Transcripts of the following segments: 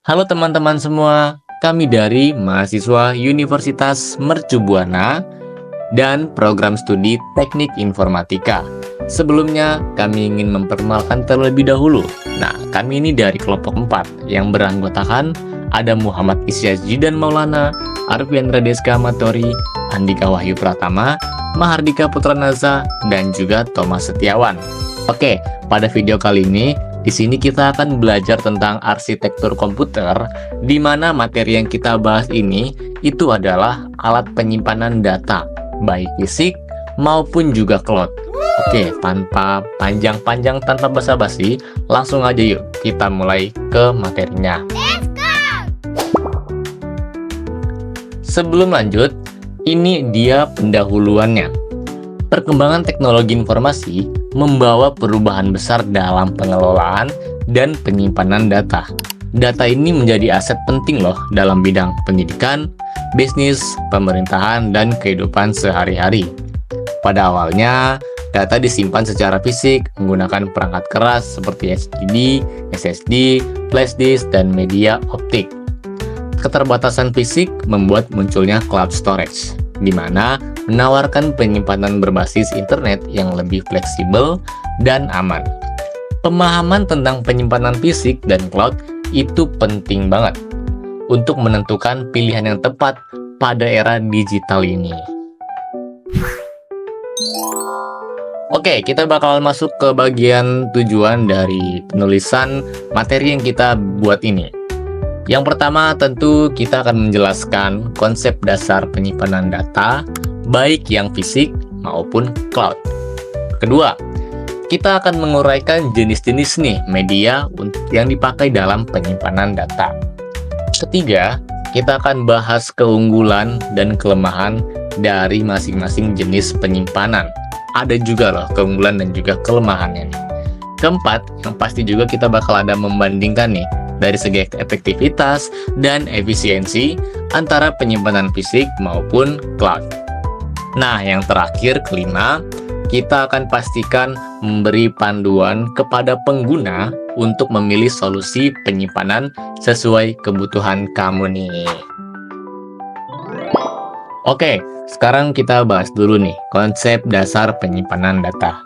Halo teman-teman semua, kami dari mahasiswa Universitas Mercu Buana dan program studi Teknik Informatika. Sebelumnya, kami ingin memperkenalkan terlebih dahulu. Nah, kami ini dari kelompok 4 yang beranggotakan ada Muhammad Isyazji dan Maulana, Arfian Radeska Matori, Andika Wahyu Pratama, Mahardika Putranaza, dan juga Thomas Setiawan. Oke, pada video kali ini, di sini kita akan belajar tentang arsitektur komputer, di mana materi yang kita bahas ini itu adalah alat penyimpanan data, baik fisik maupun juga cloud. Oke, tanpa panjang-panjang, tanpa basa-basi, langsung aja yuk kita mulai ke materinya. Sebelum lanjut, ini dia pendahuluannya. Perkembangan teknologi informasi membawa perubahan besar dalam pengelolaan dan penyimpanan data. Data ini menjadi aset penting loh dalam bidang pendidikan, bisnis, pemerintahan, dan kehidupan sehari-hari. Pada awalnya, data disimpan secara fisik menggunakan perangkat keras seperti HDD, SSD, flash disk, dan media optik. Keterbatasan fisik membuat munculnya cloud storage, di mana menawarkan penyimpanan berbasis internet yang lebih fleksibel dan aman. Pemahaman tentang penyimpanan fisik dan cloud itu penting banget untuk menentukan pilihan yang tepat pada era digital ini. Oke, kita bakal masuk ke bagian tujuan dari penulisan materi yang kita buat ini. Yang pertama, tentu kita akan menjelaskan konsep dasar penyimpanan data, baik yang fisik maupun cloud. Kedua, kita akan menguraikan jenis-jenis media yang dipakai dalam penyimpanan data. Ketiga, kita akan bahas keunggulan dan kelemahan dari masing-masing jenis penyimpanan. Ada juga loh keunggulan dan juga kelemahannya nih. Keempat, yang pasti juga kita bakal ada membandingkan nih dari segi efektivitas dan efisiensi antara penyimpanan fisik maupun cloud. Nah, yang terakhir, kelima, kita akan pastikan memberi panduan kepada pengguna untuk memilih solusi penyimpanan sesuai kebutuhan kamu nih. Oke, sekarang kita bahas dulu nih konsep dasar penyimpanan data.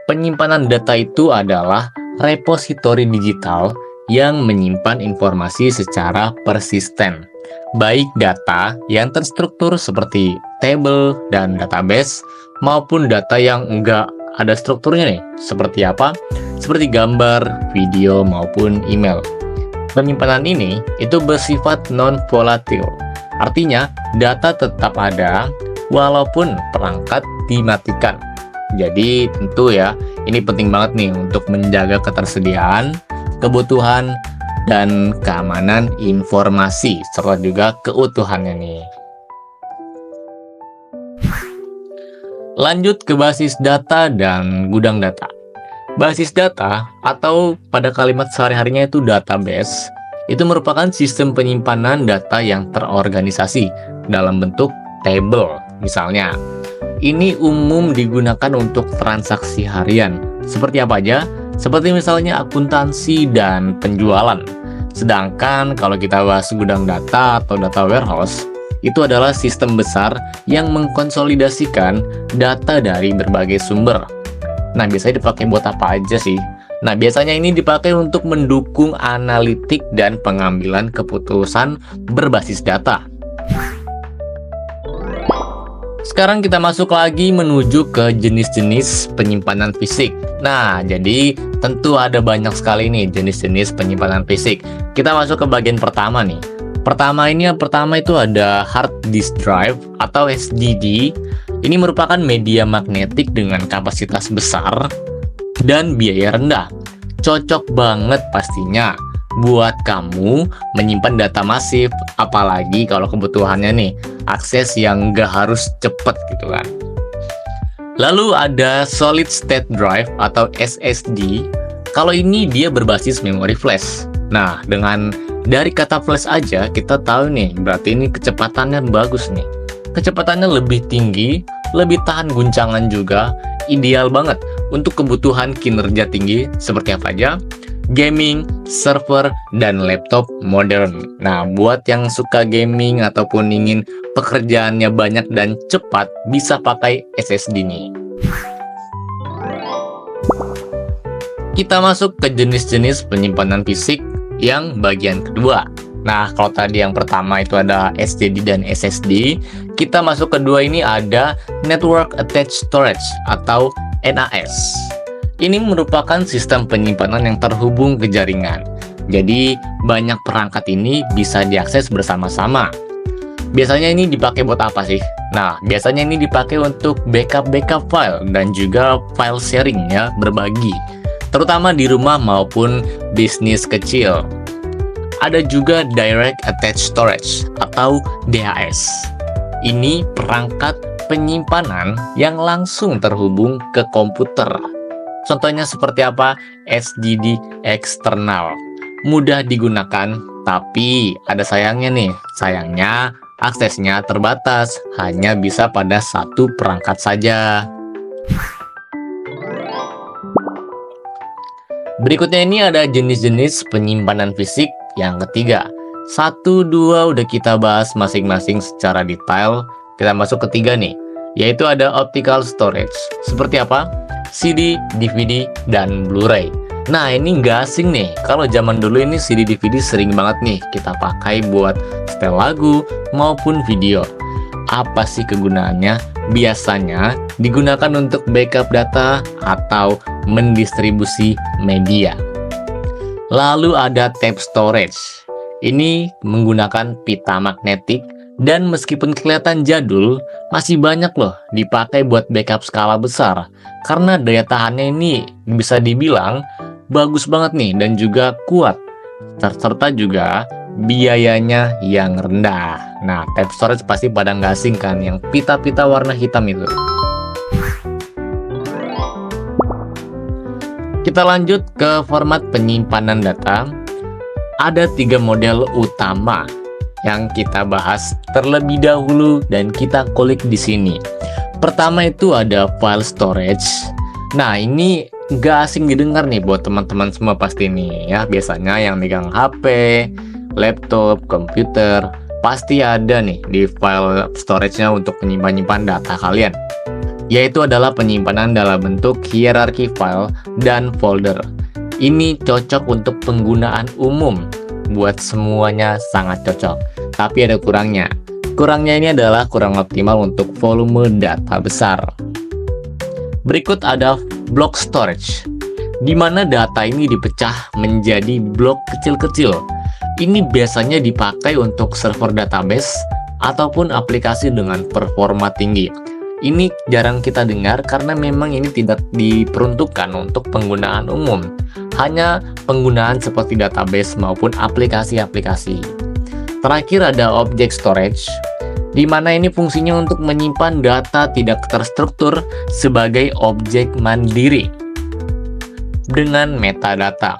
Penyimpanan data itu adalah repositori digital yang menyimpan informasi secara persisten, baik data yang terstruktur seperti table dan database, maupun data yang enggak ada strukturnya nih, seperti apa? Seperti gambar, video, maupun email. Penyimpanan ini itu bersifat non-volatil, artinya data tetap ada walaupun perangkat dimatikan. Jadi tentu ya, ini penting banget nih untuk menjaga ketersediaan, kebutuhan, dan keamanan informasi, serta juga keutuhannya nih. Lanjut ke basis data dan gudang data. Basis data atau pada kalimat sehari-harinya itu database, itu merupakan sistem penyimpanan data yang terorganisasi dalam bentuk table. Misalnya, ini umum digunakan untuk transaksi harian. Seperti apa aja? Seperti misalnya akuntansi dan penjualan. Sedangkan kalau kita bahas gudang data atau data warehouse, itu adalah sistem besar yang mengkonsolidasikan data dari berbagai sumber. Nah, biasanya dipakai buat apa aja sih? Nah, biasanya ini dipakai untuk mendukung analitik dan pengambilan keputusan berbasis data. Sekarang kita masuk lagi menuju ke jenis-jenis penyimpanan fisik. Nah, jadi tentu ada banyak sekali nih jenis-jenis penyimpanan fisik. Kita masuk ke bagian pertama nih. Pertama itu ada hard disk drive atau HDD. Ini merupakan media magnetik dengan kapasitas besar dan biaya rendah. Cocok banget pastinya buat kamu menyimpan data masif, apalagi kalau kebutuhannya nih akses yang nggak harus cepet gitu kan. Lalu ada solid state drive atau SSD. Kalau ini dia berbasis memori flash. Nah, dari kata flash aja kita tahu nih, berarti ini kecepatannya bagus nih. Kecepatannya lebih tinggi, lebih tahan guncangan juga, ideal banget untuk kebutuhan kinerja tinggi seperti apa aja? Gaming, server, dan laptop modern. Nah, buat yang suka gaming ataupun ingin pekerjaannya banyak dan cepat, bisa pakai SSD nih. Kita masuk ke jenis-jenis penyimpanan fisik yang bagian kedua. Nah, kalau tadi yang pertama itu ada SSD dan SSD, kita masuk kedua ini ada Network Attached Storage atau NAS. Ini merupakan sistem penyimpanan yang terhubung ke jaringan. Jadi, banyak perangkat ini bisa diakses bersama-sama. Biasanya ini dipakai buat apa sih? Nah, biasanya ini dipakai untuk backup file dan juga file sharing ya, berbagi. Terutama di rumah maupun bisnis kecil. Ada juga Direct Attached Storage atau DAS. Ini perangkat penyimpanan yang langsung terhubung ke komputer. Contohnya seperti apa? SSD eksternal. Mudah digunakan, tapi ada sayangnya nih. Sayangnya aksesnya terbatas, hanya bisa pada satu perangkat saja. Berikutnya ini ada jenis-jenis penyimpanan fisik yang ketiga. 1, 2 udah kita bahas masing-masing secara detail. Kita masuk ketiga nih, yaitu ada optical storage. Seperti apa? CD, DVD, dan Blu-ray. Nah, ini nggak asing nih. Kalau zaman dulu ini CD, DVD sering banget nih kita pakai buat setel lagu maupun video. Apa sih kegunaannya? Biasanya digunakan untuk backup data atau mendistribusi media. Lalu ada tape storage. Ini menggunakan pita magnetik dan meskipun kelihatan jadul, masih banyak loh dipakai buat backup skala besar. Karena daya tahannya ini bisa dibilang bagus banget nih dan juga kuat. Serta juga biayanya yang rendah. Nah, tape storage pasti pada nggak asing kan, yang pita-pita warna hitam itu. Kita lanjut ke format penyimpanan data. Ada 3 model utama yang kita bahas terlebih dahulu dan kita kulik di sini. Pertama itu ada file storage. Nah, ini nggak asing didengar nih buat teman-teman semua pasti nih ya. Biasanya yang megang HP, laptop, komputer, pasti ada nih di file storage-nya untuk menyimpan data kalian. Yaitu adalah penyimpanan dalam bentuk hierarki file dan folder. Ini cocok untuk penggunaan umum, buat semuanya sangat cocok. Tapi ada kurangnya. Kurangnya ini adalah kurang optimal untuk volume data besar. Berikut ada block storage, di mana data ini dipecah menjadi blok kecil-kecil. Ini biasanya dipakai untuk server database ataupun aplikasi dengan performa tinggi. Ini jarang kita dengar karena memang ini tidak diperuntukkan untuk penggunaan umum, hanya penggunaan seperti database maupun aplikasi-aplikasi. Terakhir ada object storage, di mana ini fungsinya untuk menyimpan data tidak terstruktur sebagai objek mandiri dengan metadata.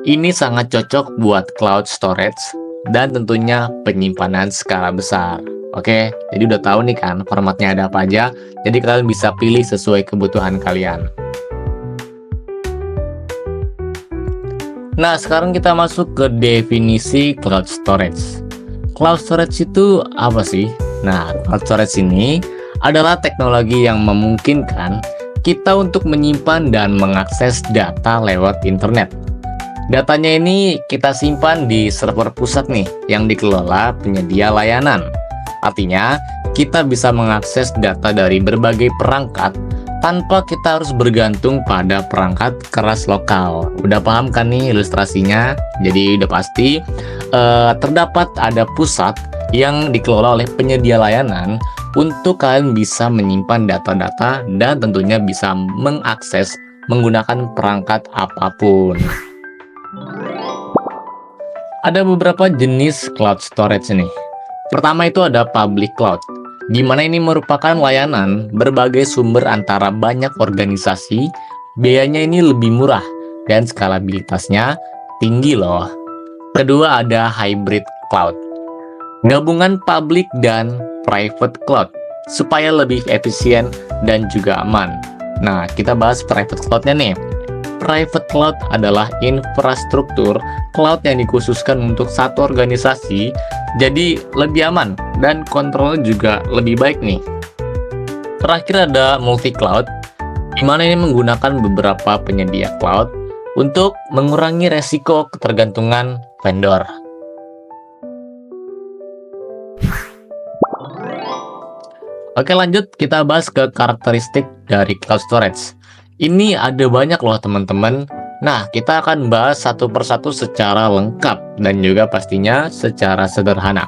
Ini sangat cocok buat cloud storage dan tentunya penyimpanan skala besar. Oke, jadi udah tahu nih kan formatnya ada apa aja, jadi kalian bisa pilih sesuai kebutuhan kalian. Nah, sekarang kita masuk ke definisi cloud storage. Cloud storage itu apa sih? Nah, cloud storage ini adalah teknologi yang memungkinkan kita untuk menyimpan dan mengakses data lewat internet. Datanya ini kita simpan di server pusat nih, yang dikelola penyedia layanan. Artinya, kita bisa mengakses data dari berbagai perangkat tanpa kita harus bergantung pada perangkat keras lokal. Udah paham kan nih ilustrasinya? Jadi udah pasti terdapat ada pusat yang dikelola oleh penyedia layanan untuk kalian bisa menyimpan data-data dan tentunya bisa mengakses menggunakan perangkat apapun. Ada beberapa jenis cloud storage nih. Pertama itu ada public cloud, di mana ini merupakan layanan berbagai sumber antara banyak organisasi, biayanya ini lebih murah, dan skalabilitasnya tinggi loh. Kedua ada hybrid cloud, gabungan public dan private cloud, supaya lebih efisien dan juga aman. Nah, kita bahas private cloud-nya nih. Private cloud adalah infrastruktur cloud yang dikhususkan untuk satu organisasi, jadi lebih aman dan kontrolnya juga lebih baik nih. Terakhir ada multi-cloud, di mana ini menggunakan beberapa penyedia cloud untuk mengurangi resiko ketergantungan vendor. Oke, lanjut kita bahas ke karakteristik dari cloud storage. Ini ada banyak loh teman-teman. Nah, kita akan bahas satu persatu secara lengkap dan juga pastinya secara sederhana.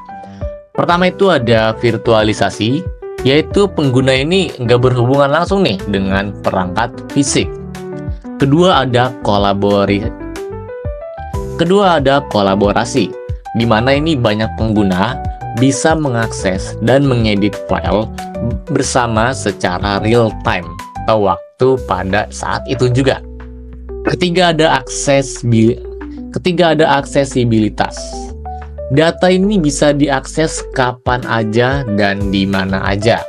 Pertama itu ada virtualisasi, yaitu pengguna ini nggak berhubungan langsung nih dengan perangkat fisik. Kedua ada kolaborasi, di mana ini banyak pengguna bisa mengakses dan mengedit file bersama secara real time atau waktu pada saat itu juga. Ketiga ada aksesibilitas. Data ini bisa diakses kapan aja dan di mana aja.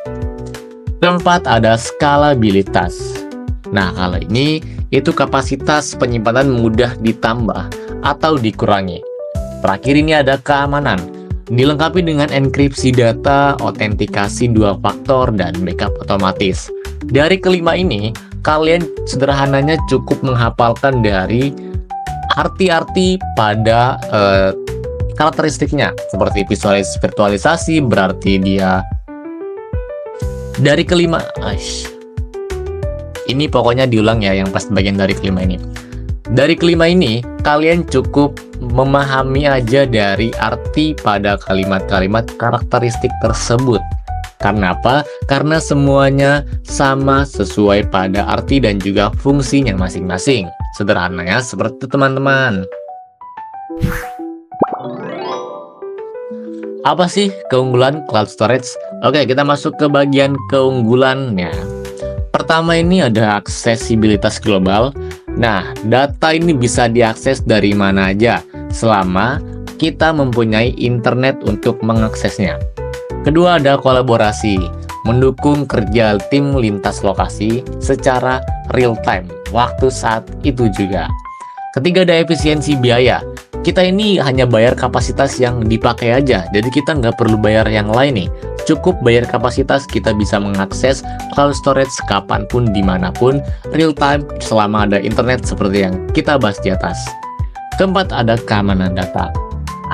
Keempat ada skalabilitas. Nah, kalau ini itu kapasitas penyimpanan mudah ditambah atau dikurangi. Terakhir ini ada keamanan. Dilengkapi dengan enkripsi data, autentikasi 2 faktor, dan backup otomatis. Dari kelima ini, kalian sederhananya cukup menghafalkan dari arti-arti pada karakteristiknya. Seperti virtualisasi berarti dia dari kelima. Ini pokoknya diulang ya yang pas bagian dari kelima ini. Dari kelima ini, kalian cukup memahami aja dari arti pada kalimat-kalimat karakteristik tersebut. Karena apa? Karena semuanya sama sesuai pada arti dan juga fungsinya masing-masing. Sederhananya seperti itu teman-teman. Apa sih keunggulan cloud storage? Oke, kita masuk ke bagian keunggulannya. Pertama ini ada aksesibilitas global. Nah, data ini bisa diakses dari mana aja selama kita mempunyai internet untuk mengaksesnya. Kedua ada kolaborasi, mendukung kerja tim lintas lokasi secara real time, waktu saat itu juga. Ketiga ada efisiensi biaya. Kita ini hanya bayar kapasitas yang dipakai aja, jadi kita nggak perlu bayar yang lain nih. Cukup bayar kapasitas, kita bisa mengakses cloud storage kapanpun, dimanapun, real time, selama ada internet seperti yang kita bahas di atas. Keempat ada keamanan data.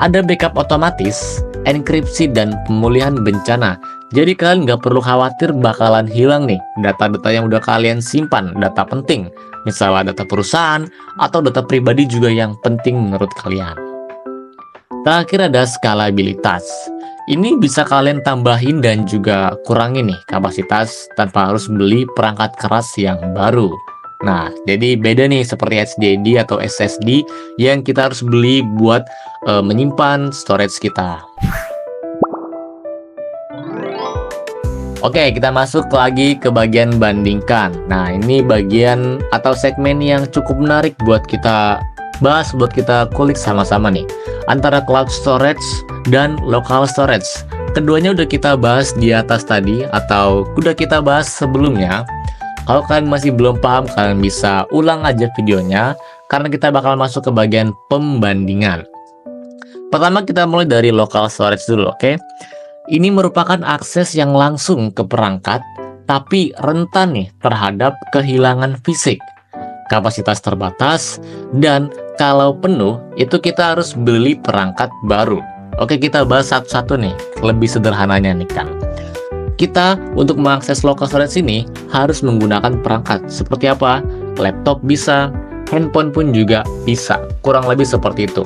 Ada backup otomatis, enkripsi, dan pemulihan bencana. Jadi kalian nggak perlu khawatir bakalan hilang nih data-data yang udah kalian simpan, data penting. Misalnya data perusahaan atau data pribadi juga yang penting menurut kalian. Terakhir ada skalabilitas. Ini bisa kalian tambahin dan juga kurangin nih kapasitas tanpa harus beli perangkat keras yang baru. Nah, jadi beda nih seperti HDD atau SSD yang kita harus beli buat menyimpan storage kita. Oke, kita masuk lagi ke bagian bandingkan. Nah, ini bagian atau segmen yang cukup menarik buat kita bahas, buat kita kulik sama-sama nih. Antara cloud storage dan local storage. Keduanya udah kita bahas di atas tadi atau udah kita bahas sebelumnya. Kalau kalian masih belum paham, kalian bisa ulang aja videonya karena kita bakal masuk ke bagian pembandingan. Pertama kita mulai dari local storage dulu, oke? Ini merupakan akses yang langsung ke perangkat, tapi rentan nih terhadap kehilangan fisik, kapasitas terbatas, dan kalau penuh, itu kita harus beli perangkat baru. Oke, kita bahas satu-satu nih, lebih sederhananya nih kan. Kita untuk mengakses local storage ini harus menggunakan perangkat. Seperti apa? Laptop bisa, handphone pun juga bisa, kurang lebih seperti itu.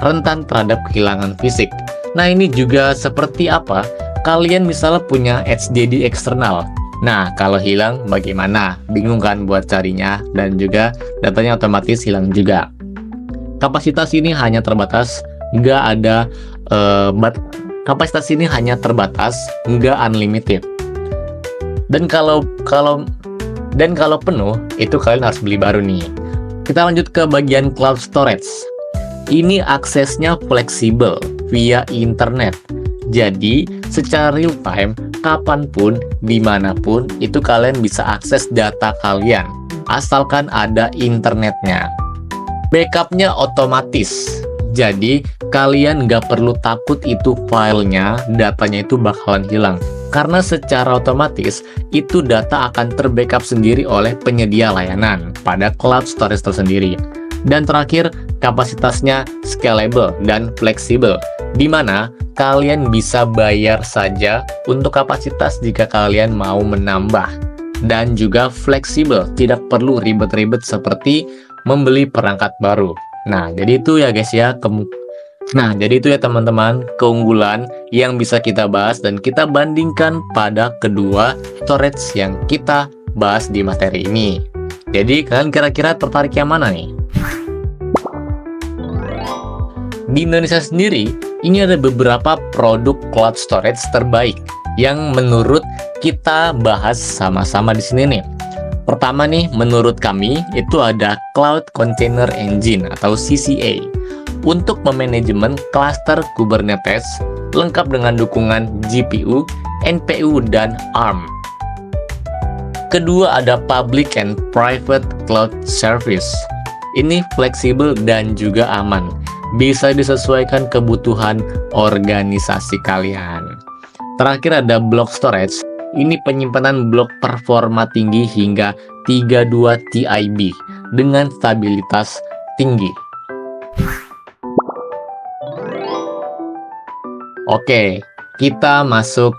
Rentan terhadap kehilangan fisik. Nah, ini juga seperti apa? Kalian misalnya punya HDD eksternal. Nah, kalau hilang bagaimana? Bingung kan buat carinya dan juga datanya otomatis hilang juga. Kapasitas ini hanya terbatas, nggak ada kapasitas ini hanya terbatas, nggak unlimited. Dan kalau penuh, itu kalian harus beli baru nih. Kita lanjut ke bagian cloud storage. Ini aksesnya fleksibel via internet. Jadi, secara real time, kapanpun, dimanapun, itu kalian bisa akses data kalian. Asalkan ada internetnya. Backupnya otomatis. Jadi kalian nggak perlu takut itu filenya, datanya itu bakalan hilang. Karena secara otomatis itu data akan terbackup sendiri oleh penyedia layanan pada cloud storage tersendiri. Dan terakhir, kapasitasnya scalable dan fleksibel, di mana kalian bisa bayar saja untuk kapasitas jika kalian mau menambah. Dan juga fleksibel, tidak perlu ribet-ribet seperti membeli perangkat baru. Nah, jadi itu ya guys ya, teman-teman, keunggulan yang bisa kita bahas dan kita bandingkan pada kedua storage yang kita bahas di materi ini. Jadi, kalian kira-kira tertarik yang mana nih? Di Indonesia sendiri, ini ada beberapa produk cloud storage terbaik yang menurut kita bahas sama-sama di sini nih. Pertama nih, menurut kami itu ada Cloud Container Engine atau CCA untuk memanajemen cluster Kubernetes lengkap dengan dukungan GPU, NPU, dan ARM. Kedua ada Public and Private Cloud Service. Ini fleksibel dan juga aman, bisa disesuaikan kebutuhan organisasi kalian. Terakhir ada Block Storage. Ini penyimpanan blok performa tinggi hingga 32 TIB dengan stabilitas tinggi. Oke, kita masuk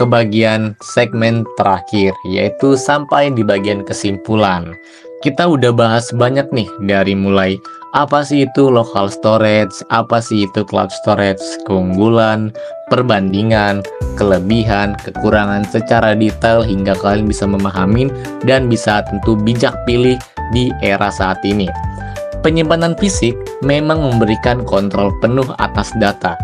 ke bagian segmen terakhir, yaitu sampai di bagian kesimpulan. Kita udah bahas banyak nih, dari mulai apa sih itu local storage, apa sih itu cloud storage, keunggulan, perbandingan, kelebihan, kekurangan secara detail hingga kalian bisa memahami dan bisa tentu bijak pilih di era saat ini. Penyimpanan fisik memang memberikan kontrol penuh atas data,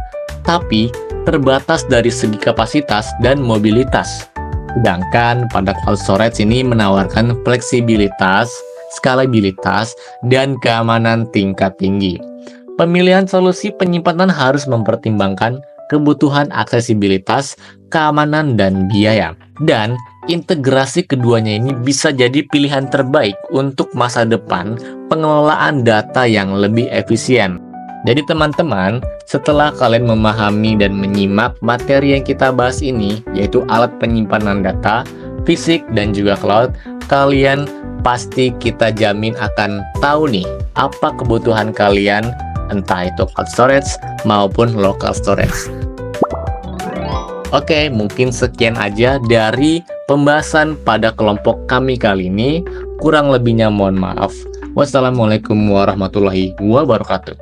tapi terbatas dari segi kapasitas dan mobilitas. Sedangkan pada cloud storage ini menawarkan fleksibilitas, skalabilitas, dan keamanan tingkat tinggi. Pemilihan solusi penyimpanan harus mempertimbangkan kebutuhan aksesibilitas, keamanan, dan biaya. Dan integrasi keduanya ini bisa jadi pilihan terbaik untuk masa depan pengelolaan data yang lebih efisien. Jadi teman-teman, setelah kalian memahami dan menyimak materi yang kita bahas ini, yaitu alat penyimpanan data, fisik, dan juga cloud, kalian pasti kita jamin akan tahu nih apa kebutuhan kalian, entah itu cloud storage maupun local storage. Oke, mungkin sekian aja dari pembahasan pada kelompok kami kali ini. Kurang lebihnya mohon maaf. Wassalamualaikum warahmatullahi wabarakatuh.